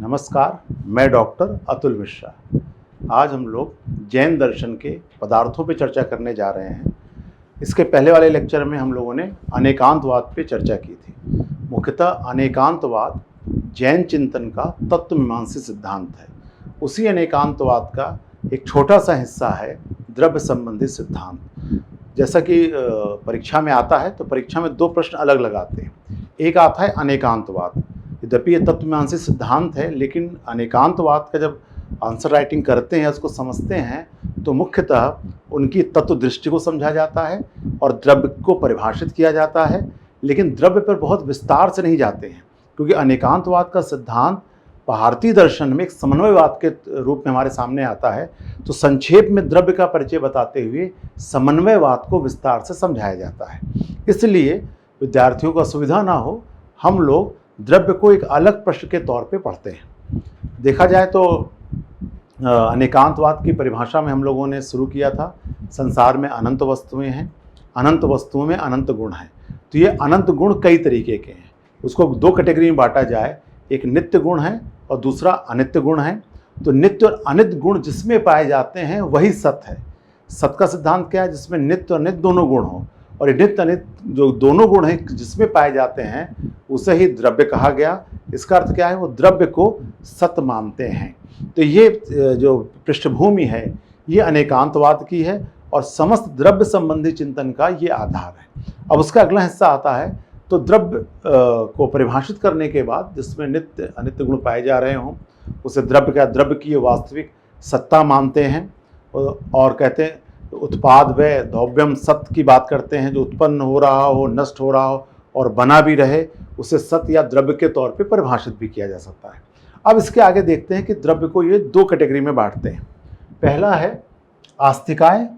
नमस्कार, मैं डॉक्टर अतुल मिश्रा। आज हम लोग जैन दर्शन के पदार्थों पे चर्चा करने जा रहे हैं। इसके पहले वाले लेक्चर में हम लोगों ने अनेकांतवाद पे चर्चा की थी। मुख्यतः अनेकांतवाद जैन चिंतन का तत्वमीमांसी सिद्धांत है। उसी अनेकांतवाद का एक छोटा सा हिस्सा है द्रव्य संबंधी सिद्धांत। जैसा कि परीक्षा में आता है तो परीक्षा में दो प्रश्न अलग लगाते हैं। एक आता है अनेकांतवाद। यद्यपि ये तत्वमीमांसी सिद्धांत है, लेकिन अनेकांतवाद का जब आंसर राइटिंग करते हैं, उसको समझते हैं, तो मुख्यतः उनकी तत्व दृष्टि को समझा जाता है और द्रव्य को परिभाषित किया जाता है, लेकिन द्रव्य पर बहुत विस्तार से नहीं जाते हैं, क्योंकि अनेकांतवाद का सिद्धांत भारतीय दर्शन में एक समन्वयवाद के रूप में हमारे सामने आता है। तो संक्षेप में द्रव्य का परिचय बताते हुए समन्वयवाद को विस्तार से समझाया जाता है। इसलिए विद्यार्थियों को असुविधा ना हो, हम लोग द्रव्य को एक अलग प्रश्न के तौर पे पढ़ते हैं। देखा जाए तो अनेकांतवाद की परिभाषा में हम लोगों ने शुरू किया था, संसार में अनंत वस्तुएं हैं, अनंत वस्तुओं में अनंत गुण हैं। तो ये अनंत गुण कई तरीके के हैं। उसको दो कैटेगरी में बांटा जाए, एक नित्य गुण है और दूसरा अनित्य गुण है। तो नित्य और अनित्य गुण जिसमें पाए जाते हैं वही सत्य है। सत्य का सिद्धांत क्या है? जिसमें नित्य और नित्य दोनों गुण हो, और नित्य अनित्य जो दोनों गुण हैं जिसमें पाए जाते हैं उसे ही द्रव्य कहा गया। इसका अर्थ क्या है? वो द्रव्य को सत्य मानते हैं। तो ये जो पृष्ठभूमि है ये अनेकांतवाद की है और समस्त द्रव्य संबंधी चिंतन का ये आधार है। अब उसका अगला हिस्सा आता है तो द्रव्य को परिभाषित करने के बाद जिसमें नित्य अनित्य गुण पाए जा रहे हों उसे द्रव्य की वास्तविक सत्ता मानते हैं और कहते हैं उत्पाद व द्रव्यम सत्य की बात करते हैं। जो उत्पन्न हो रहा हो, नष्ट हो रहा हो और बना भी रहे, उसे सत्य या द्रव्य के तौर पे परिभाषित भी किया जा सकता है। अब इसके आगे देखते हैं कि द्रव्य को ये दो कैटेगरी में बांटते हैं। पहला है आस्तिकाय।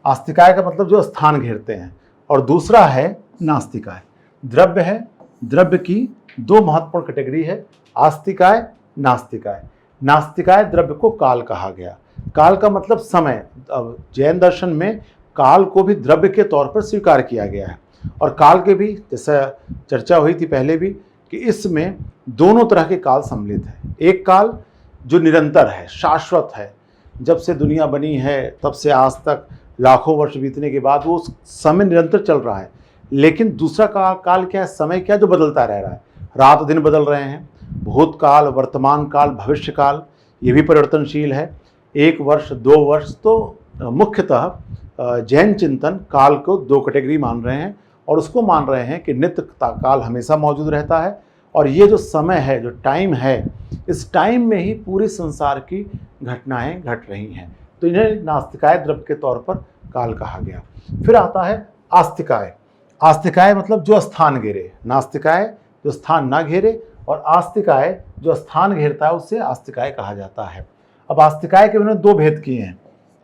आस्तिकाय का मतलब जो स्थान घेरते हैं, और दूसरा है नास्तिकाय। द्रव्य है, द्रव्य की दो महत्वपूर्ण कैटेगरी है, आस्तिकाय, नास्तिकाय। नास्तिकाय द्रव्य को काल कहा गया। काल का मतलब समय। अब जैन दर्शन में काल को भी द्रव्य के तौर पर स्वीकार किया गया है। और काल के भी, जैसा चर्चा हुई थी पहले भी, कि इसमें दोनों तरह के काल सम्मिलित है। एक काल जो निरंतर है, शाश्वत है, जब से दुनिया बनी है तब से आज तक लाखों वर्ष बीतने के बाद वो समय निरंतर चल रहा है। लेकिन दूसरा काल क्या है? समय क्या, जो बदलता रह रहा है। रात दिन बदल रहे हैं। भूतकाल, वर्तमान काल, भविष्य काल, ये भी परिवर्तनशील है। 1 वर्ष, 2 वर्ष। तो मुख्यतः जैन चिंतन काल को दो कैटेगरी मान रहे हैं और उसको मान रहे हैं कि नित्य काल हमेशा मौजूद रहता है, और ये जो समय है, जो टाइम है, इस टाइम में ही पूरे संसार की घटनाएं घट रही हैं। तो इन्हें नास्तिकाय द्रव्य के तौर पर काल कहा गया। फिर आता है आस्तिकाय। आस्तिकाय मतलब जो स्थान घेरे। नास्तिकाय जो स्थान ना घेरे, और आस्तिकाय जो स्थान घेरता है उसे आस्तिकाय कहा जाता है। अब आस्तिकाय के उन्होंने दो भेद किए हैं,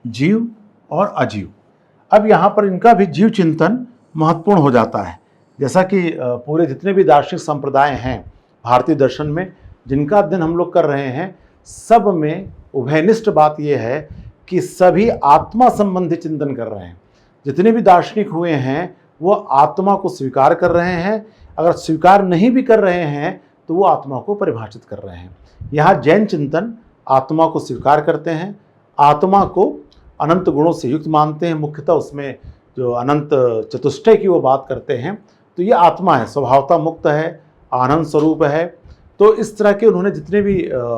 जीव और अजीव। अब यहाँ पर इनका भी जीव चिंतन महत्वपूर्ण हो जाता है। जैसा कि पूरे जितने भी दार्शनिक संप्रदाय हैं भारतीय दर्शन में, जिनका अध्ययन हम लोग कर रहे हैं, सब में उभयनिष्ठ बात यह है कि सभी आत्मा संबंधी चिंतन कर रहे हैं। जितने भी दार्शनिक हुए हैं वो आत्मा को स्वीकार कर रहे हैं। अगर स्वीकार नहीं भी कर रहे हैं तो वो आत्मा को परिभाषित कर रहे हैं। यहाँ जैन चिंतन आत्मा को स्वीकार करते हैं, आत्मा को अनंत गुणों से युक्त मानते हैं। मुख्यतः उसमें जो अनंत चतुष्टय की वो बात करते हैं। तो ये आत्मा है, स्वभावतः मुक्त है, आनंद स्वरूप है। तो इस तरह के उन्होंने जितने भी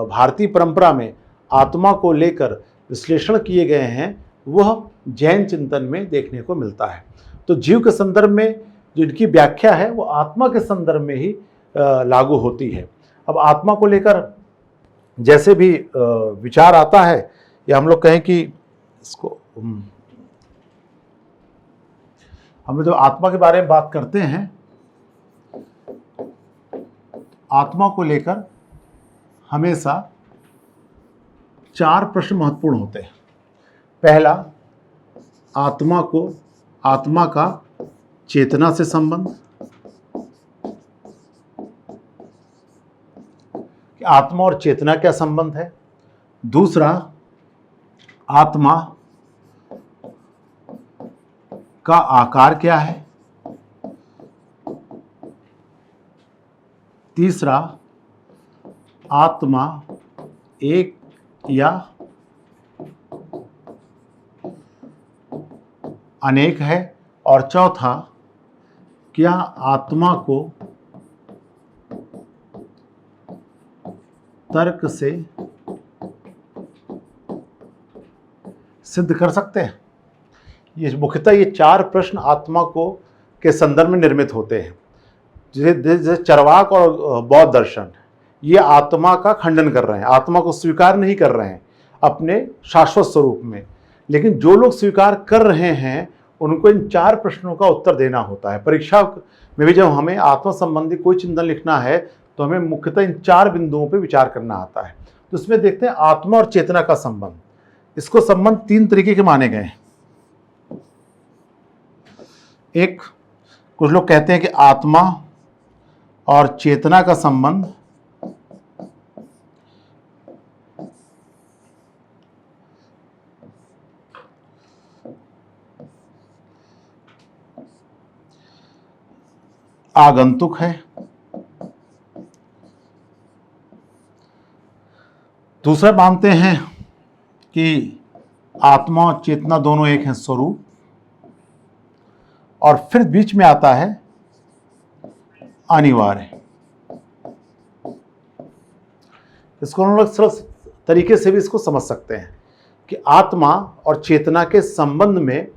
भारतीय परंपरा में आत्मा को लेकर विश्लेषण किए गए हैं वह जैन चिंतन में देखने को मिलता है। तो जीव के संदर्भ में जो इनकी व्याख्या है वो आत्मा के संदर्भ में ही लागू होती है। अब आत्मा को लेकर जैसे भी विचार आता है, या हम लोग कहें कि इसको हम जब आत्मा के बारे में बात करते हैं, आत्मा को लेकर हमेशा 4 प्रश्न महत्वपूर्ण होते हैं। पहला, आत्मा का चेतना से संबंध, कि आत्मा और चेतना क्या संबंध है। दूसरा, आत्मा का आकार क्या है। तीसरा, आत्मा एक या अनेक है, और चौथा, क्या आत्मा को तर्क से सिद्ध कर सकते हैं। ये मुख्यतः ये चार प्रश्न आत्मा को के संदर्भ में निर्मित होते हैं। जैसे चरवाक और बौद्ध दर्शन, ये आत्मा का खंडन कर रहे हैं, आत्मा को स्वीकार नहीं कर रहे हैं अपने शाश्वत स्वरूप में। लेकिन जो लोग स्वीकार कर रहे हैं उनको इन चार प्रश्नों का उत्तर देना होता है। परीक्षा में भी जब हमें आत्मा संबंधी कोई चिंतन लिखना है तो हमें मुख्यतः इन चार बिंदुओं पर विचार करना आता है। तो इसमें देखते हैं आत्मा और चेतना का संबंध। इसको संबंध तीन तरीके के माने गए हैं। एक, कुछ लोग कहते हैं कि आत्मा और चेतना का संबंध आगंतुक है। दूसरा मानते हैं कि आत्मा और चेतना दोनों एक हैं स्वरूप। और फिर बीच में आता है अनिवार्य। इसको हम लोग सरल तरीके से भी इसको समझ सकते हैं कि आत्मा और चेतना के संबंध में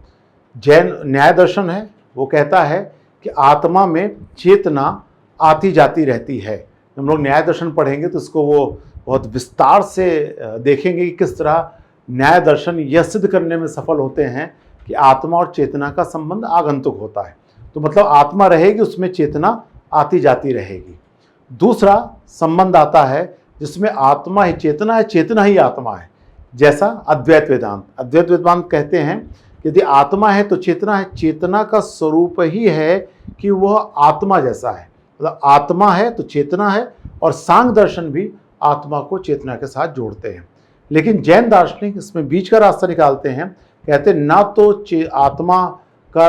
जैन न्याय दर्शन है, वो कहता है कि आत्मा में चेतना आती जाती रहती है। हम लोग न्याय दर्शन पढ़ेंगे तो इसको वो बहुत विस्तार से देखेंगे कि किस तरह न्याय दर्शन यह सिद्ध करने में सफल होते हैं कि आत्मा और चेतना का संबंध आगंतुक होता है। तो मतलब आत्मा रहेगी, उसमें चेतना आती जाती रहेगी। दूसरा संबंध आता है जिसमें आत्मा ही चेतना है, चेतना ही आत्मा है, जैसा अद्वैत वेदांत। अद्वैत वेदांत कहते हैं यदि आत्मा है तो चेतना है, चेतना का स्वरूप ही है कि वह आत्मा जैसा है। मतलब आत्मा है तो चेतना है, और सांख्य दर्शन भी आत्मा को चेतना के साथ जोड़ते हैं। लेकिन जैन दार्शनिक इसमें बीच का रास्ता निकालते हैं, कहते हैं ना तो आत्मा का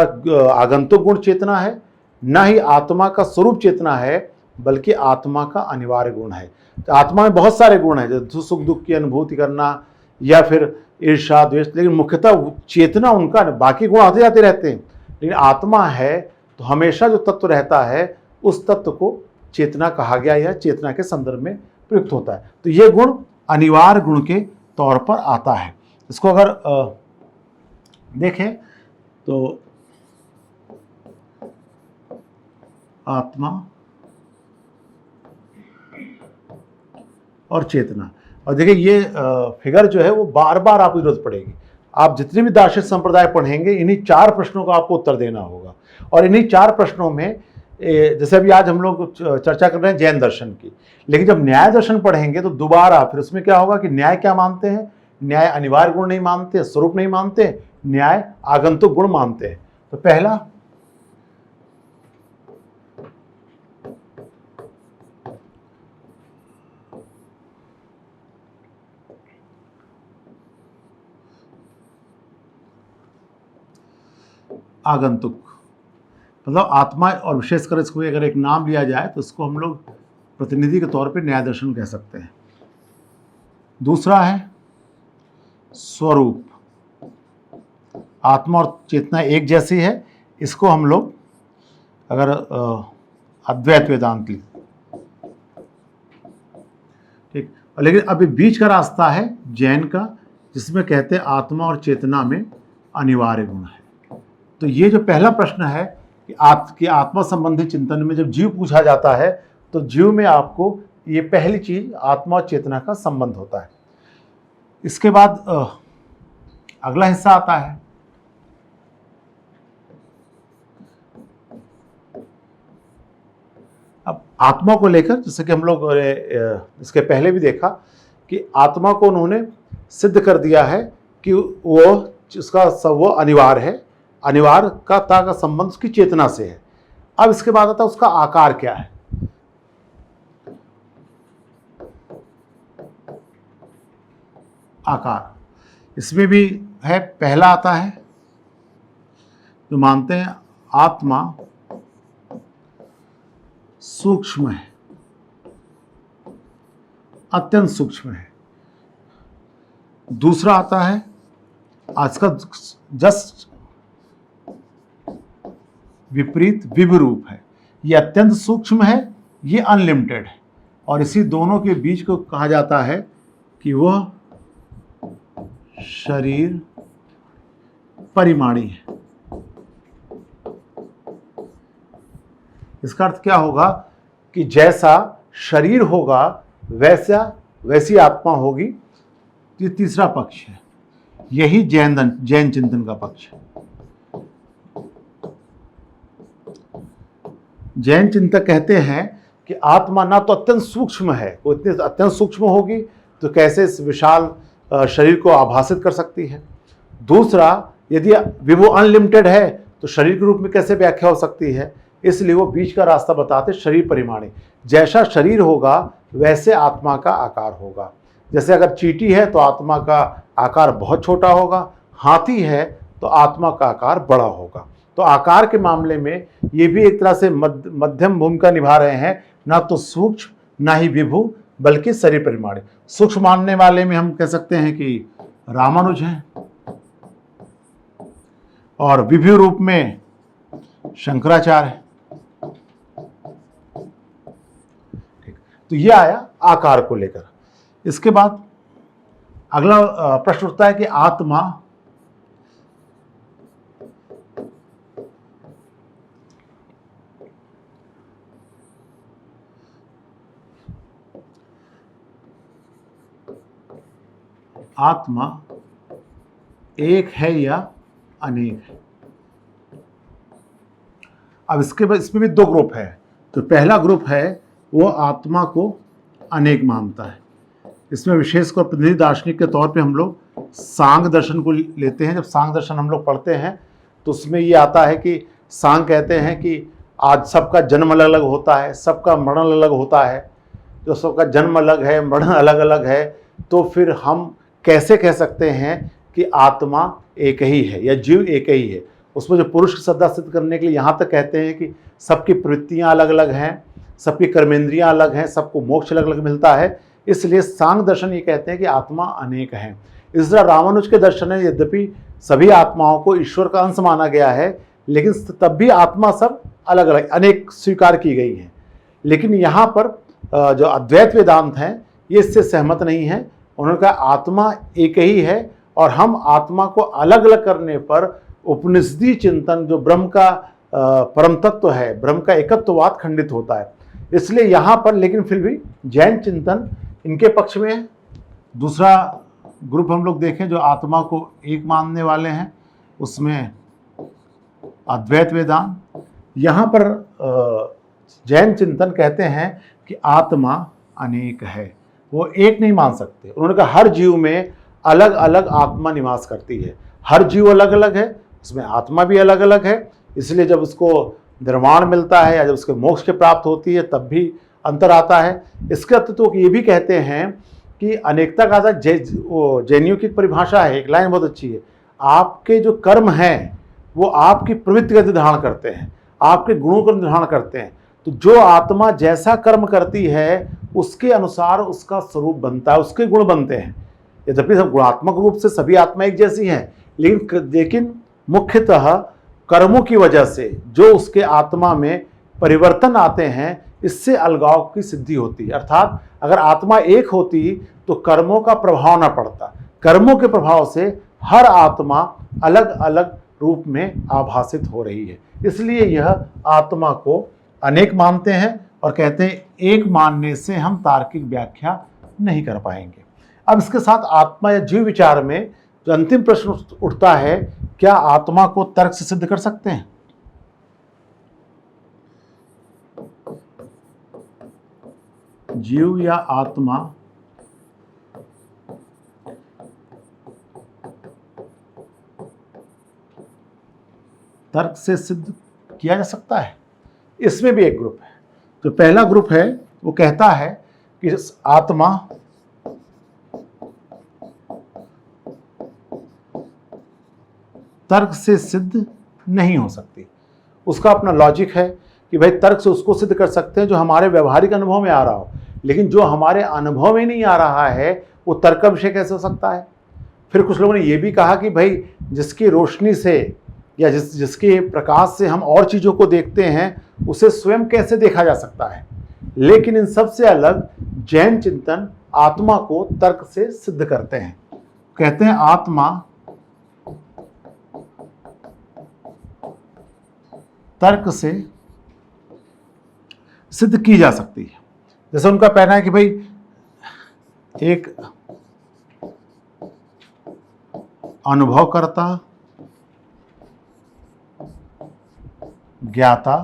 आगंतुक गुण चेतना है, ना ही आत्मा का स्वरूप चेतना है, बल्कि आत्मा का अनिवार्य गुण है। तो आत्मा में बहुत सारे गुण हैं, जैसे सुख दुख की अनुभूति करना या फिर ईर्ष्या द्वेष, लेकिन मुख्यतः चेतना उनका, बाकी गुण आते जाते रहते हैं। लेकिन आत्मा है तो हमेशा जो तत्व रहता है उस तत्व को चेतना कहा गया या चेतना के संदर्भ में प्रयुक्त होता है। तो ये गुण अनिवार्य गुण के तौर पर आता है। इसको अगर देखें तो आत्मा और चेतना, और देखिए ये फिगर जो है वो बार बार आपको जरूरत पड़ेगी। आप जितने भी दार्शनिक संप्रदाय पढ़ेंगे इन्हीं चार प्रश्नों का आपको उत्तर देना होगा। और इन्हीं चार प्रश्नों में जैसे अभी आज हम लोग चर्चा कर रहे हैं जैन दर्शन की, लेकिन जब न्याय दर्शन पढ़ेंगे तो दोबारा फिर उसमें क्या होगा कि न्याय क्या मानते हैं? न्याय अनिवार्य गुण नहीं मानते, स्वरूप नहीं मानते, न्याय आगंतुक गुण मानते हैं। तो पहला, आगंतुक, मतलब आत्मा, और विशेषकर इसको अगर एक नाम लिया जाए तो इसको हम लोग प्रतिनिधि के तौर पे न्याय दर्शन कह सकते हैं। दूसरा है स्वरूप, आत्मा और चेतना एक जैसी है, इसको हम लोग अगर अद्वैत वेदांत ली, ठीक। लेकिन अभी बीच का रास्ता है जैन का, जिसमें कहते हैं आत्मा और चेतना में अनिवार्य गुण है। तो ये जो पहला प्रश्न है कि आत्मा संबंधी चिंतन में जब जीव पूछा जाता है तो जीव में आपको ये पहली चीज आत्मा और चेतना का संबंध होता है। इसके बाद अगला हिस्सा आता है अब आत्मा को लेकर, जैसे कि हम लोग इसके पहले भी देखा कि आत्मा को उन्होंने सिद्ध कर दिया है कि वो अनिवार्य है, अनिवार्यता का संबंध उसकी चेतना से है। अब इसके बाद आता है उसका आकार क्या है। आकार, इसमें भी है, पहला आता है जो मानते हैं आत्मा सूक्ष्म है अत्यंत सूक्ष्म है। दूसरा आता है आज का जस्ट विपरीत विभरूप है। ये अत्यंत सूक्ष्म है, ये अनलिमिटेड है, और इसी दोनों के बीच को कहा जाता है कि वह शरीर परिमाणी है। इसका अर्थ क्या होगा कि जैसा शरीर होगा वैसी आत्मा होगी। ये तीसरा पक्ष है, यही जैन चिंतन का पक्ष है। जैन चिंतक कहते हैं कि आत्मा ना तो अत्यंत सूक्ष्म है, वो इतनी अत्यंत सूक्ष्म होगी तो कैसे इस विशाल शरीर को आभासित कर सकती है। दूसरा, यदि विभु अनलिमिटेड है तो शरीर के रूप में कैसे व्याख्या हो सकती है। इसलिए वो बीच का रास्ता बताते, शरीर परिमाणी। जैसा शरीर होगा वैसे आत्मा का आकार होगा। जैसे अगर चींटी है तो आत्मा का आकार बहुत छोटा होगा, हाथी है तो आत्मा का आकार बड़ा होगा। तो आकार के मामले में ये भी एक तरह से मध्यम भूमिका निभा रहे हैं, ना तो सूक्ष्म ना ही विभु, बल्कि शरीर परिमाणी। सूक्ष्म मानने वाले में हम कह सकते हैं कि रामानुज हैं, और विभु रूप में शंकराचार्य है। तो ये आया आकार को लेकर। इसके बाद अगला प्रश्न उठता है कि आत्मा एक है या अनेक है। अब इसमें भी दो ग्रुप है। तो पहला ग्रुप है वो आत्मा को अनेक मानता है। इसमें विशेषकर प्रतिनिधि दार्शनिक के तौर पे हम लोग सांग दर्शन को लेते हैं। जब सांग दर्शन हम लोग पढ़ते हैं तो उसमें ये आता है कि सांग कहते हैं कि आज सबका जन्म अलग अलग होता है, सबका मरण अलग अलग होता है। जो सबका जन्म अलग है, मरण अलग अलग है, तो फिर हम कैसे कह सकते हैं कि आत्मा एक ही है या जीव एक ही है। उसमें जो पुरुष की सत्ता सिद्ध करने के लिए यहाँ तक कहते हैं कि सबकी प्रवृत्तियाँ अलग अलग हैं, सबकी कर्मेंद्रियाँ अलग हैं, सबको मोक्ष अलग अलग मिलता है। इसलिए सांग दर्शन ये कहते हैं कि आत्मा अनेक है। इस तरह रामानुज के दर्शन है, यद्यपि सभी आत्माओं को ईश्वर का अंश माना गया है, लेकिन तब भी आत्मा सब अलग अलग अनेक स्वीकार की गई हैं। लेकिन यहाँ पर जो अद्वैत वेदांत हैं ये इससे सहमत नहीं है। उन्होंने कहा आत्मा एक ही है, और हम आत्मा को अलग अलग करने पर उपनिषदी चिंतन जो ब्रह्म का परम तत्व है, ब्रह्म का एकत्ववाद खंडित होता है। इसलिए यहाँ पर लेकिन फिर भी जैन चिंतन इनके पक्ष में है। दूसरा ग्रुप हम लोग देखें जो आत्मा को एक मानने वाले हैं, उसमें अद्वैत वेदांत। यहाँ पर जैन चिंतन कहते हैं कि आत्मा अनेक है, वो एक नहीं मान सकते। उन्होंने कहा हर जीव में अलग अलग आत्मा निवास करती है, हर जीव अलग अलग है, उसमें आत्मा भी अलग अलग है। इसलिए जब उसको निर्वाण मिलता है या जब उसके मोक्ष की प्राप्त होती है तब भी अंतर आता है। इसके अर्थ तो ये भी कहते हैं कि अनेकता का जैनियों की परिभाषा है, एक लाइन बहुत अच्छी है, आपके जो कर्म हैं वो आपकी प्रवृत्ति का निर्धारण करते हैं, आपके गुणों का निर्धारण करते हैं। तो जो आत्मा जैसा कर्म करती है उसके अनुसार उसका स्वरूप बनता है, उसके गुण बनते हैं। यद्यपि सब गुणात्मक रूप से सभी आत्मा एक जैसी हैं, लेकिन मुख्यतः कर्मों की वजह से जो उसके आत्मा में परिवर्तन आते हैं, इससे अलगाव की सिद्धि होती है। अर्थात अगर आत्मा एक होती तो कर्मों का प्रभाव न पड़ता। कर्मों के प्रभाव से हर आत्मा अलग अलग रूप में आभासित हो रही है। इसलिए यह आत्मा को अनेक मानते हैं और कहते हैं एक मानने से हम तार्किक व्याख्या नहीं कर पाएंगे। अब इसके साथ आत्मा या जीव विचार में जो अंतिम प्रश्न उठता है, क्या आत्मा को तर्क से सिद्ध कर सकते हैं? जीव या आत्मा तर्क से सिद्ध किया जा सकता है? इसमें भी एक ग्रुप है। तो पहला ग्रुप है वो कहता है कि आत्मा तर्क से सिद्ध नहीं हो सकती। उसका अपना लॉजिक है कि भाई तर्क से उसको सिद्ध कर सकते हैं जो हमारे व्यवहारिक अनुभव में आ रहा हो, लेकिन जो हमारे अनुभव में नहीं आ रहा है वो तर्क का विषय कैसे हो सकता है। फिर कुछ लोगों ने ये भी कहा कि भाई जिसकी रोशनी से या जिसके प्रकाश से हम और चीज़ों को देखते हैं उसे स्वयं कैसे देखा जा सकता है। लेकिन इन सबसे अलग जैन चिंतन आत्मा को तर्क से सिद्ध करते हैं। कहते हैं आत्मा तर्क से सिद्ध की जा सकती है। जैसे उनका कहना है कि भाई एक अनुभवकर्ता, ज्ञाता,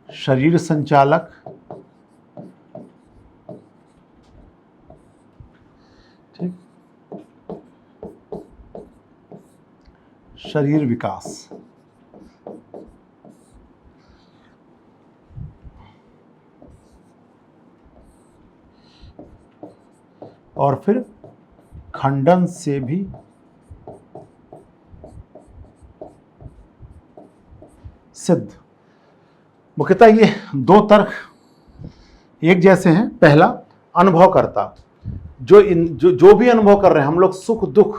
शरीर संचालक, ठीक, शरीर विकास, और फिर खंडन से भी सिद्ध। मुख्यतः ये दो तर्क एक जैसे हैं। पहला अनुभव करता, जो भी अनुभव कर रहे हैं हम लोग, सुख दुख,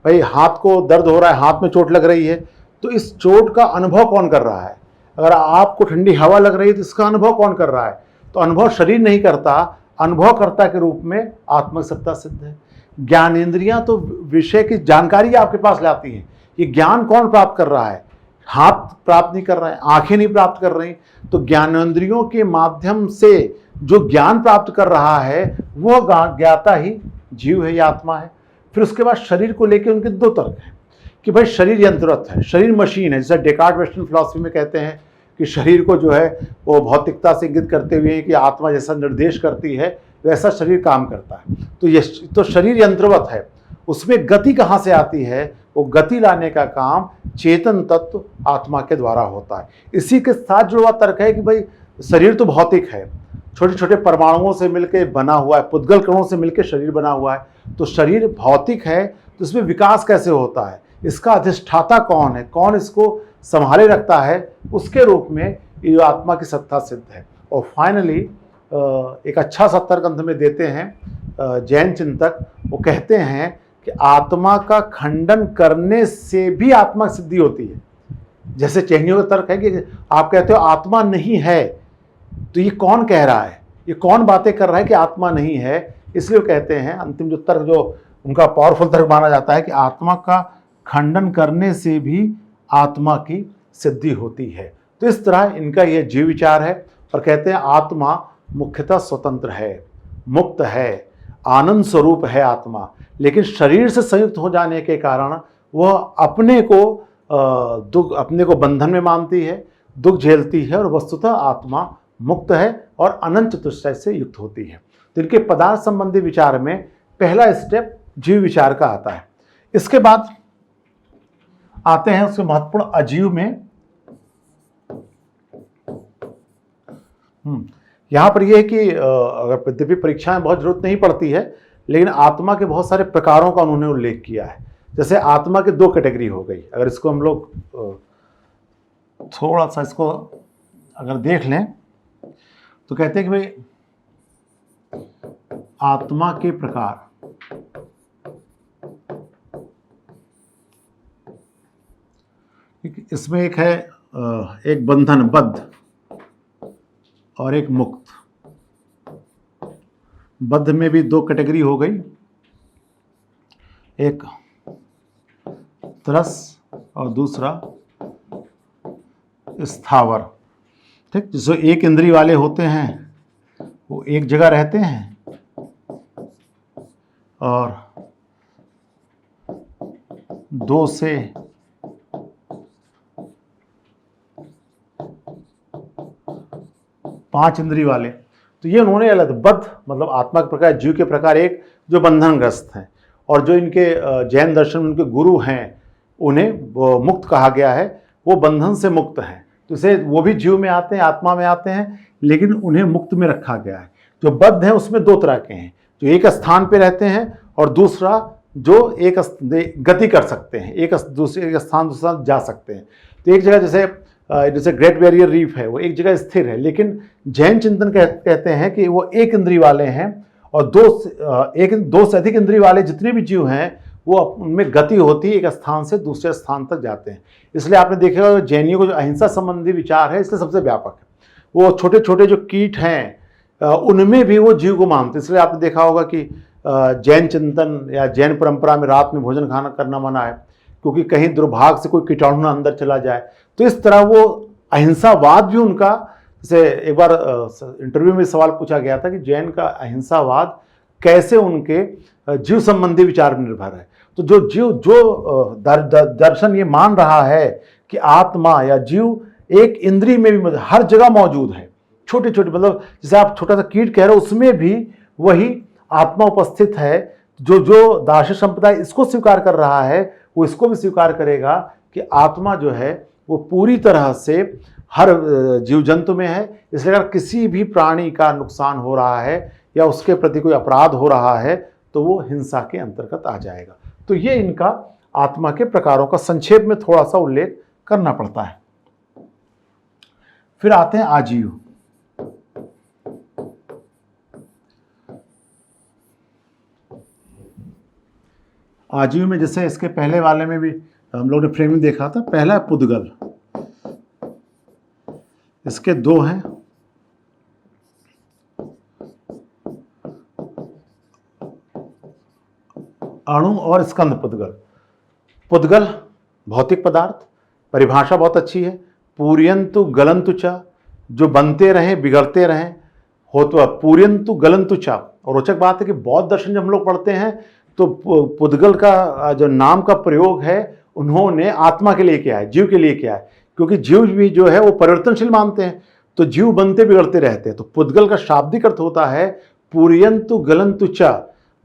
भाई हाथ को दर्द हो रहा है, हाथ में चोट लग रही है, तो इस चोट का अनुभव कौन कर रहा है। अगर आपको ठंडी हवा लग रही है तो इसका अनुभव कौन कर रहा है। तो अनुभव शरीर नहीं करता, अनुभवकर्ता के रूप में आत्मिक सत्ता सिद्ध है। ज्ञानेंद्रियां तो विषय की जानकारी आपके पास लाती हैं। ये ज्ञान कौन प्राप्त कर रहा है। हाथ प्राप्त नहीं कर रहा है, आंखें नहीं प्राप्त कर रही, तो ज्ञानेंद्रियों के माध्यम से जो ज्ञान प्राप्त कर रहा है वह ज्ञाता ही जीव है या आत्मा है। फिर उसके बाद शरीर को लेकर उनके दो तर्क हैं कि भाई शरीर यंत्रवत है, शरीर मशीन है। जैसे डेकार्ट वेस्टर्न फिलॉसफी में कहते हैं कि शरीर को जो है वो भौतिकता से इंगित करते हुए कि आत्मा जैसा निर्देश करती है वैसा शरीर काम करता है। तो ये तो शरीर यंत्रवत है, उसमें गति कहाँ से आती है। वो गति लाने का काम चेतन तत्व आत्मा के द्वारा होता है। इसी के साथ जुड़ा तर्क है कि भाई शरीर तो भौतिक है, छोटे छोटे परमाणुओं से मिलकर बना हुआ है, पुद्गल कणों से मिलकर शरीर बना हुआ है। तो शरीर भौतिक है, तो इसमें विकास कैसे होता है, इसका अधिष्ठाता कौन है, कौन इसको संभाले रखता है, उसके रूप में ये आत्मा की सत्ता सिद्ध है। और फाइनली एक अच्छा सा तर्क अंत में देते हैं जैन चिंतक। वो कहते हैं कि आत्मा का खंडन करने से भी आत्मा सिद्धि होती है। जैसे चैनियों का तर्क है कि आप कहते हो आत्मा नहीं है, तो ये कौन कह रहा है, ये कौन बातें कर रहा है कि आत्मा नहीं है। इसलिए वो कहते हैं अंतिम जो तर्क जो उनका पावरफुल तर्क माना जाता है कि आत्मा का खंडन करने से भी आत्मा की सिद्धि होती है। तो इस तरह इनका यह जीव विचार है और कहते हैं आत्मा मुख्यतः स्वतंत्र है, मुक्त है, आनंद स्वरूप है आत्मा, लेकिन शरीर से संयुक्त हो जाने के कारण वह अपने को बंधन में मानती है, दुख झेलती है, और वस्तुतः आत्मा मुक्त है और अनंत चतुष्टय से युक्त होती है। तो इनके पदार्थ संबंधी विचार में पहला स्टेप जीव विचार का आता है। इसके बाद आते हैं उसके महत्वपूर्ण अजीव में। यहां पर यह है कि अगर यद्यपि परीक्षा में बहुत जरूरत नहीं पड़ती है, लेकिन आत्मा के बहुत सारे प्रकारों का उन्होंने उल्लेख किया है। जैसे आत्मा के दो कैटेगरी हो गई। अगर इसको हम लोग थोड़ा सा इसको अगर देख लें तो कहते हैं कि भाई आत्मा के प्रकार, इसमें एक है एक बंधन बद्ध और एक मुक्त। बद्ध में भी दो कैटेगरी हो गई, एक तरस और दूसरा स्थावर। ठीक, जिसको एक इंद्री वाले होते हैं वो एक जगह रहते हैं और 2 से 5 इंद्री वाले। तो ये उन्होंने अलग बद्ध मतलब आत्मा के प्रकार, जीव के प्रकार एक जो बंधनग्रस्त हैं, और जो इनके जैन दर्शन में उनके गुरु हैं उन्हें वो मुक्त कहा गया है, वो बंधन से मुक्त हैं। तो इसे वो भी जीव में आते हैं, आत्मा में आते हैं, लेकिन उन्हें मुक्त में रखा गया है। जो बद्ध हैं उसमें 2 तरह के हैं, जो एक स्थान पे रहते हैं और दूसरा जो गति कर सकते हैं, एक दूसरे स्थान दूसरा जा सकते हैं। तो एक जगह जैसे जैसे ग्रेट बैरियर रीफ है वो एक जगह स्थिर है, लेकिन जैन चिंतन कहते हैं कि वो एक इंद्रिय वाले हैं और दो से अधिक इंद्रिय वाले जितने भी जीव हैं वो उनमें गति होती है, एक स्थान से दूसरे स्थान तक जाते हैं। इसलिए आपने देखा होगा जैनियों को जो अहिंसा संबंधी विचार है इसलिए सबसे व्यापक है। वो छोटे छोटे जो कीट हैं उनमें भी वो जीव को मानते हैं। इसलिए आपने देखा होगा कि जैन चिंतन या जैन परंपरा में रात में भोजन खाना करना मना है, क्योंकि कहीं दुर्भाग्य से कोई कीटाणु ना अंदर चला जाए। तो इस तरह वो अहिंसावाद भी उनका, जैसे एक बार इंटरव्यू में सवाल पूछा गया था कि जैन का अहिंसावाद कैसे उनके जीव संबंधी विचार पर निर्भर है। तो जो जीव जो दर्शन ये मान रहा है कि आत्मा या जीव एक इंद्रिय में भी हर जगह मौजूद है, छोटे छोटे, मतलब जैसे आप छोटा सा कीट कह रहे हो उसमें भी वही आत्मा उपस्थित है। जो दार्शनिक संप्रदाय इसको स्वीकार कर रहा है वो इसको भी स्वीकार करेगा कि आत्मा जो है वो पूरी तरह से हर जीव जंतु में है। इसलिए अगर किसी भी प्राणी का नुकसान हो रहा है या उसके प्रति कोई अपराध हो रहा है तो वो हिंसा के अंतर्गत आ जाएगा। तो ये इनका आत्मा के प्रकारों का संक्षेप में थोड़ा सा उल्लेख करना पड़ता है। फिर आते हैं आजीव। आजीव में जैसे इसके पहले वाले में भी हम लोग ने फ्रेमिंग देखा था। पहला है पुद्गल, इसके दो हैं, अणु और स्कंद पुद्गल। पुद्गल भौतिक पदार्थ, परिभाषा बहुत अच्छी है, पूर्यंतु गलंतु च, जो बनते रहें बिगड़ते रहें, हो तो पूर्यंतु गलंतु च। और रोचक बात है कि बौद्ध दर्शन जब हम लोग पढ़ते हैं तो पुद्गल का जो नाम का प्रयोग है उन्होंने आत्मा के लिए किया है, जीव के लिए किया है, क्योंकि जीव भी जो है वो परिवर्तनशील मानते हैं, तो जीव बनते बिगड़ते रहते हैं। तो पुद्गल का शाब्दिक अर्थ होता है पूर्यंतु गलंतु च।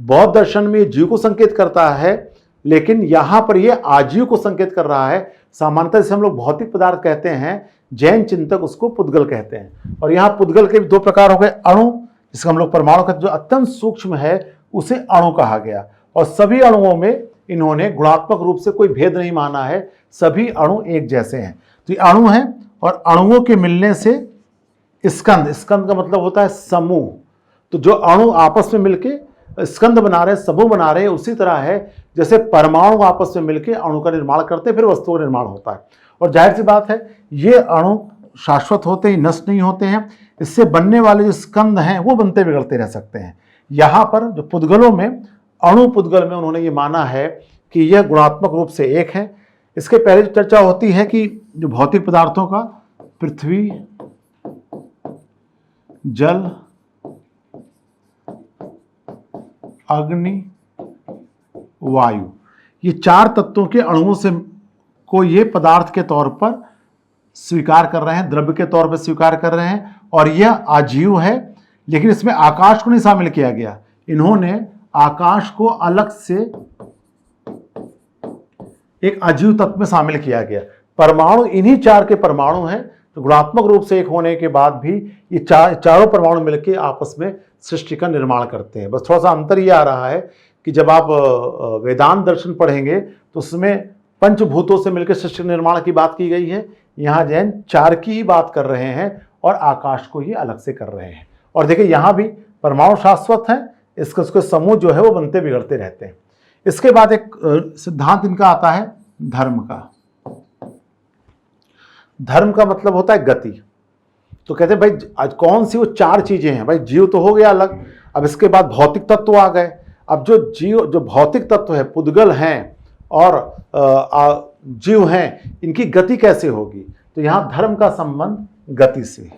बौद्ध दर्शन में जीव को संकेत करता है, लेकिन यहां पर यह आजीव को संकेत कर रहा है। सामान्यतः जैसे हम लोग भौतिक पदार्थ कहते हैं, जैन चिंतक उसको पुद्गल कहते हैं। और यहां पुद्गल के दो प्रकार हो गए, अणु जिसका हम लोग परमाणु कहते हैं, जो अत्यंत सूक्ष्म है उसे अणु कहा गया। और सभी अणुओं में इन्होंने गुणात्मक रूप से कोई भेद नहीं माना है, सभी अणु एक जैसे हैं। तो ये अणु हैं और अणुओं के मिलने से स्कंद, स्कंद का मतलब होता है समूह। तो जो अणु आपस में मिलके स्कंद बना रहे हैं, समूह बना रहे हैं, उसी तरह है जैसे परमाणु आपस में मिलकर अणु का निर्माण करते हैं, फिर वस्तुओं का निर्माण होता है। और जाहिर सी बात है ये अणु शाश्वत होते हैं, नष्ट नहीं होते हैं। इससे बनने वाले जो स्कंद हैं वो बनते बिगड़ते रह सकते हैं। यहाँ पर जो पुद्गलों में, अणु पुद्गल में उन्होंने ये माना है कि यह गुणात्मक रूप से एक है। इसके पहले जो चर्चा होती है कि जो भौतिक पदार्थों का पृथ्वी, जल, अग्नि, वायु, ये चार तत्वों के अणुओं से को ये पदार्थ के तौर पर स्वीकार कर रहे हैं, द्रव्य के तौर पर स्वीकार कर रहे हैं। और यह आजीव है, लेकिन इसमें आकाश को नहीं शामिल किया गया। इन्होंने आकाश को अलग से एक अजीव तत्व में शामिल किया गया। परमाणु इन्हीं चार के परमाणु हैं, तो गुणात्मक रूप से एक होने के बाद भी ये चारों परमाणु मिलकर आपस में सृष्टि का निर्माण करते हैं। बस थोड़ा सा अंतर ये आ रहा है कि जब आप वेदांत दर्शन पढ़ेंगे तो उसमें पंचभूतों से मिलकर सृष्टि निर्माण की बात की गई है, यहाँ जैन चार की ही बात कर रहे हैं और आकाश को ही अलग से कर रहे हैं। और देखिए यहाँ भी परमाणु शाश्वत है, इसके समूह जो है वो बनते बिगड़ते रहते हैं। इसके बाद एक सिद्धांत इनका आता है धर्म का। धर्म का मतलब होता है गति। तो कहते हैं भाई आज कौन सी वो चार चीजें हैं, भाई जीव तो हो गया अलग, अब इसके बाद भौतिक तत्व आ गए। अब जो भौतिक तत्व है, पुद्गल हैं और जीव हैं, इनकी गति कैसे होगी? तो यहां धर्म का संबंध गति से,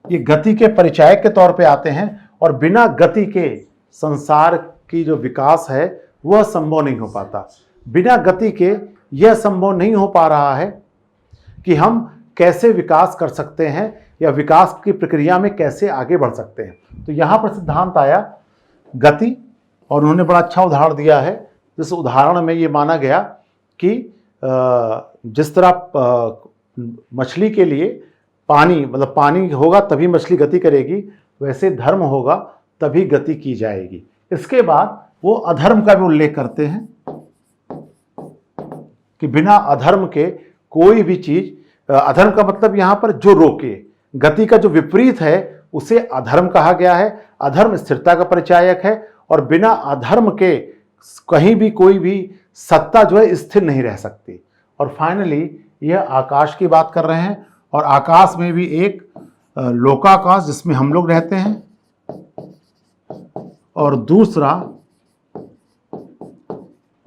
ये गति के परिचायक के तौर पे आते हैं। और बिना गति के संसार की जो विकास है वह संभव नहीं हो पाता। बिना गति के यह संभव नहीं हो पा रहा है कि हम कैसे विकास कर सकते हैं या विकास की प्रक्रिया में कैसे आगे बढ़ सकते हैं। तो यहाँ पर सिद्धांत आया गति, और उन्होंने बड़ा अच्छा उदाहरण दिया है। जिस उदाहरण में ये माना गया कि जिस तरह मछली के लिए पानी, मतलब पानी होगा तभी मछली गति करेगी, वैसे धर्म होगा तभी गति की जाएगी। इसके बाद वो अधर्म का भी उल्लेख करते हैं कि बिना अधर्म के कोई भी चीज, अधर्म का मतलब यहाँ पर जो रोके, गति का जो विपरीत है उसे अधर्म कहा गया है। अधर्म स्थिरता का परिचायक है और बिना अधर्म के कहीं भी कोई भी सत्ता जो है स्थिर नहीं रह सकती। और फाइनली यह आकाश की बात कर रहे हैं, और आकाश में भी एक लोकाकाश जिसमें हम लोग रहते हैं, और दूसरा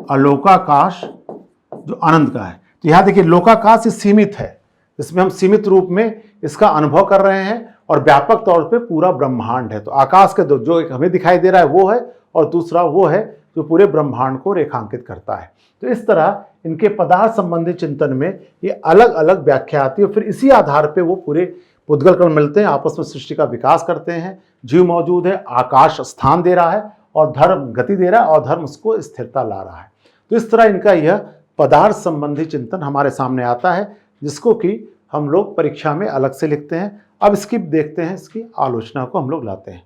अलोकाकाश जो अनंत का है। तो यहां देखिए लोकाकाश सीमित है, इसमें हम सीमित रूप में इसका अनुभव कर रहे हैं, और व्यापक तौर पे पूरा ब्रह्मांड है। तो आकाश के दो, जो एक हमें दिखाई दे रहा है वो है, और दूसरा वो है जो पूरे ब्रह्मांड को रेखांकित करता है। तो इस तरह इनके पदार्थ संबंधी चिंतन में ये अलग अलग व्याख्या आती है, फिर इसी आधार पे वो पूरे पुद्गल कण मिलते हैं, आपस में सृष्टि का विकास करते हैं। जीव मौजूद है, आकाश स्थान दे रहा है, और धर्म गति दे रहा है, और धर्म उसको स्थिरता ला रहा है। तो इस तरह इनका यह पदार्थ संबंधी चिंतन हमारे सामने आता है, जिसको कि हम लोग परीक्षा में अलग से लिखते हैं। अब इसकी देखते हैं, इसकी आलोचना को हम लोग लाते हैं।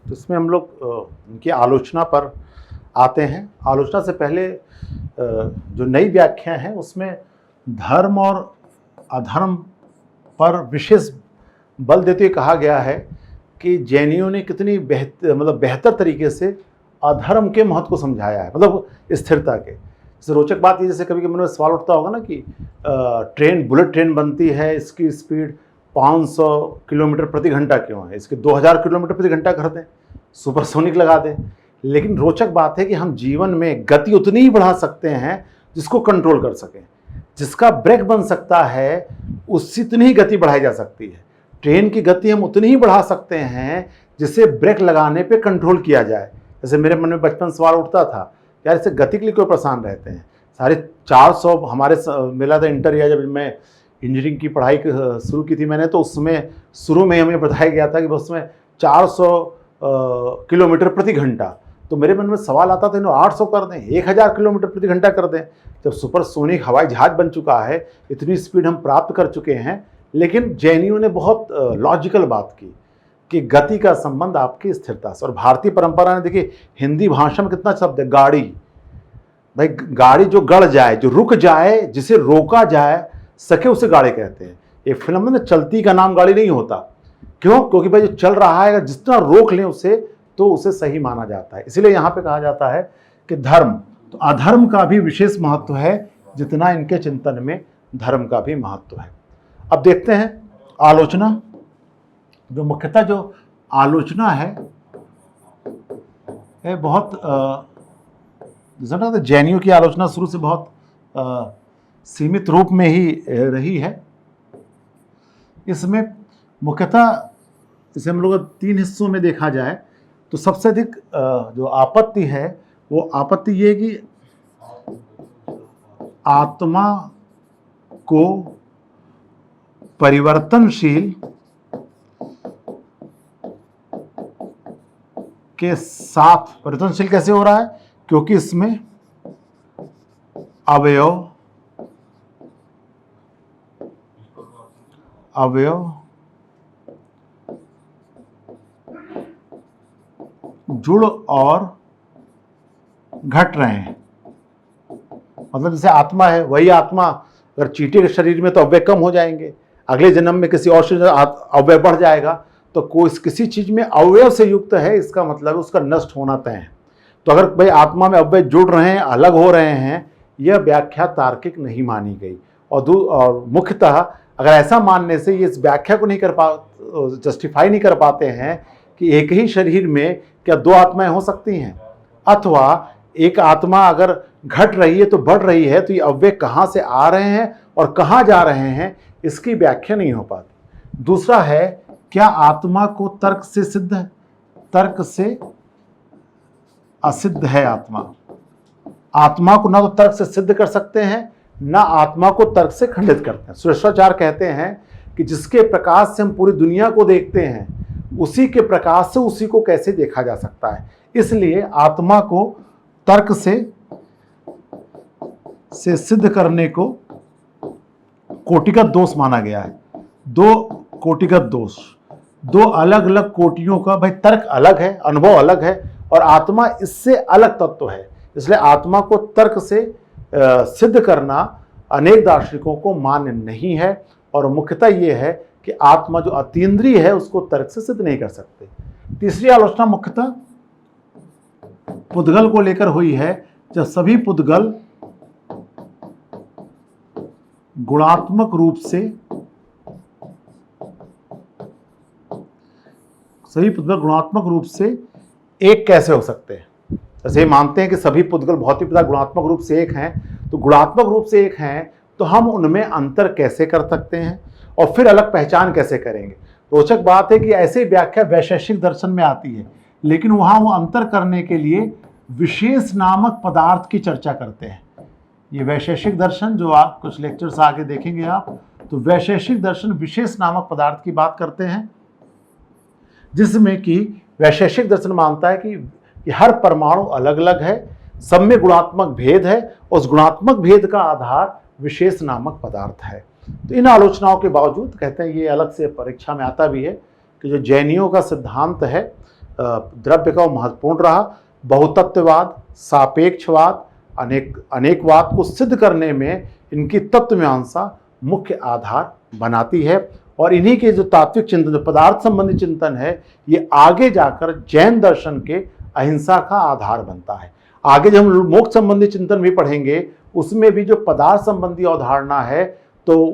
तो इसमें हम लोग इनकी आलोचना पर आते हैं। आलोचना से पहले जो नई व्याख्या है उसमें धर्म और अधर्म पर विशेष बल देते हुए कहा गया है कि जैनियों ने कितनी बेहतर तरीके से अधर्म के महत्व को समझाया है, मतलब स्थिरता के। जैसे रोचक बात ये, जैसे कभी मन में सवाल उठता होगा ना कि ट्रेन, बुलेट ट्रेन बनती है, इसकी स्पीड 500 किलोमीटर प्रति घंटा क्यों है, इसके 2000 किलोमीटर प्रति घंटा कर दें, सुपरसोनिक लगा दें। लेकिन रोचक बात है कि हम जीवन में गति उतनी ही बढ़ा सकते हैं जिसको कंट्रोल कर सकें। जिसका ब्रेक बन सकता है उससे उतनी ही गति बढ़ाई जा सकती है। ट्रेन की गति हम उतनी ही बढ़ा सकते हैं जिसे ब्रेक लगाने पे कंट्रोल किया जाए। जैसे मेरे मन में बचपन सवाल उठता था, यार इससे गति के लिए क्यों परेशान रहते हैं, सारे 400 हमारे मिला था इंटर, या जब मैं इंजीनियरिंग की पढ़ाई शुरू की थी मैंने, तो उसमें शुरू में हमें बताया गया था कि बस में 400 किलोमीटर प्रति घंटा। तो मेरे मन में सवाल आता था, इन्हों 800 कर दें, 1000 किलोमीटर प्रति घंटा कर दें। जब सुपरसोनिक हवाई जहाज बन चुका है, इतनी स्पीड हम प्राप्त कर चुके हैं। लेकिन जैनियों ने बहुत लॉजिकल बात की कि गति का संबंध आपकी स्थिरता से। और भारतीय परंपरा ने, देखिए हिंदी भाषा में कितना शब्द है, गाड़ी। भाई गाड़ी जो गड़ जाए, जो रुक जाए, जिसे रोका जाए सके, उसे गाड़ी कहते हैं। एक फिल्म में ना चलती का नाम गाड़ी नहीं होता, क्यों? क्योंकि भाई जो चल रहा है, अगर जितना रोक लें उसे, तो उसे सही माना जाता है। इसीलिए यहाँ पे कहा जाता है कि धर्म, तो अधर्म का भी विशेष महत्व है जितना इनके चिंतन में धर्म का भी महत्व है। अब देखते हैं आलोचना। जो मुख्यतः जो आलोचना है बहुत जैनियों की आलोचना शुरू से बहुत सीमित रूप में ही रही है। इसमें मुख्यतः इसे हम लोग 3 हिस्सों में देखा जाए तो सबसे अधिक जो आपत्ति है वो आपत्ति ये कि आत्मा को परिवर्तनशील के साथ, परिवर्तनशील कैसे हो रहा है? क्योंकि इसमें अवयव जुड़ और घट रहे हैं। मतलब जैसे आत्मा है, वही आत्मा अगर चींटी के शरीर में तो अवयव कम हो जाएंगे, अगले जन्म में किसी और शरीर अवयव बढ़ जाएगा। तो कोई किसी चीज में अवयव से युक्त है, इसका मतलब उसका नष्ट होना तय है। तो अगर भाई आत्मा में अवयव जुड़ रहे हैं, अलग हो रहे हैं, यह व्याख्या तार्किक नहीं मानी गई। और मुख्यतः अगर ऐसा मानने से ये इस व्याख्या को नहीं जस्टिफाई नहीं कर पाते हैं कि एक ही शरीर में क्या 2 आत्माएं हो सकती हैं, अथवा एक आत्मा अगर घट रही है तो बढ़ रही है, तो ये अव्यय कहाँ से आ रहे हैं और कहाँ जा रहे हैं, इसकी व्याख्या नहीं हो पाती। दूसरा है, क्या आत्मा को तर्क से सिद्ध है? तर्क से असिद्ध है आत्मा को ना तो तर्क से सिद्ध कर सकते हैं, ना आत्मा को तर्क से खंडित करते हैं। सुरेश्वराचार्य कहते हैं कि जिसके प्रकाश से हम पूरी दुनिया को देखते हैं, उसी के प्रकाश से उसी को कैसे देखा जा सकता है। इसलिए आत्मा को तर्क से सिद्ध करने को कोटिगत दोष माना गया है। 2 कोटिगत दोष, 2 अलग अलग कोटियों का, भाई तर्क अलग है, अनुभव अलग है, और आत्मा इससे अलग तत्व है। इसलिए आत्मा को तर्क से सिद्ध करना अनेक दार्शनिकों को मान्य नहीं है और मुख्यतः ये है कि आत्मा जो अतीन्द्रिय है उसको तर्क से सिद्ध नहीं कर सकते। तीसरी आलोचना मुख्यतः पुद्गल को लेकर हुई है। जब सभी पुद्गल गुणात्मक रूप से एक कैसे हो सकते हैं। जैसे मानते हैं कि सभी पुद्गल भौतिक पिता गुणात्मक रूप से एक हैं, तो गुणात्मक रूप से एक हैं तो हम उनमें अंतर कैसे कर सकते हैं और फिर अलग पहचान कैसे करेंगे। रोचक बात है कि ऐसी व्याख्या वैशेषिक दर्शन में आती है, लेकिन वहां वो अंतर करने के लिए विशेष नामक पदार्थ की चर्चा करते हैं। ये वैशेषिक दर्शन जो आप कुछ लेक्चर्स आगे देखेंगे आप, तो वैशेषिक दर्शन विशेष नामक पदार्थ की बात करते हैं, जिसमें कि वैशेषिक दर्शन मानता है कि हर परमाणु अलग अलग है, सब में गुणात्मक भेद है, उस गुणात्मक भेद का आधार विशेष नामक पदार्थ है। तो इन आलोचनाओं के बावजूद कहते हैं, ये अलग से परीक्षा में आता भी है कि जो जैनियों का सिद्धांत है द्रव्य का, वो महत्वपूर्ण रहा। बहुतत्ववाद, सापेक्षवाद, अनेकवाद को सिद्ध करने में इनकी तत्वमीमांसा मुख्य आधार बनाती है। और इन्हीं के जो तात्विक चिंतन, जो पदार्थ संबंधी चिंतन है, ये आगे जाकर जैन दर्शन के अहिंसा का आधार बनता है। आगे जब हम मोक्ष संबंधी चिंतन भी पढ़ेंगे, उसमें भी जो पदार्थ संबंधी अवधारणा है, तो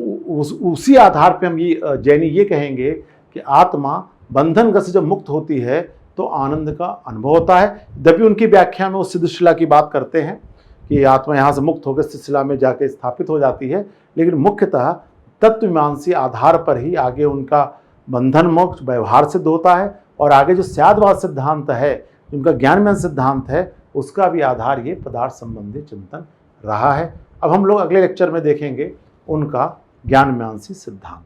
उसी आधार पे हम ये जैनी ये कहेंगे कि आत्मा बंधन से जब मुक्त होती है तो आनंद का अनुभव होता है। यद्यपि उनकी व्याख्या में वो सिद्धशिला की बात करते हैं कि आत्मा यहाँ से मुक्त होकर सिद्धशिला में जाके स्थापित हो जाती है, लेकिन मुख्यतः तत्वमीमांसी आधार पर ही आगे उनका बंधन मोक्ष व्यवहार सिद्ध होता है। और आगे जो स्यादवाद सिद्धांत है, उनका ज्ञानमय सिद्धांत है, उसका भी आधार ये पदार्थ संबंधी चिंतन रहा है। अब हम लोग अगले लेक्चर में देखेंगे उनका ज्ञानमीमांसी सिद्धांत।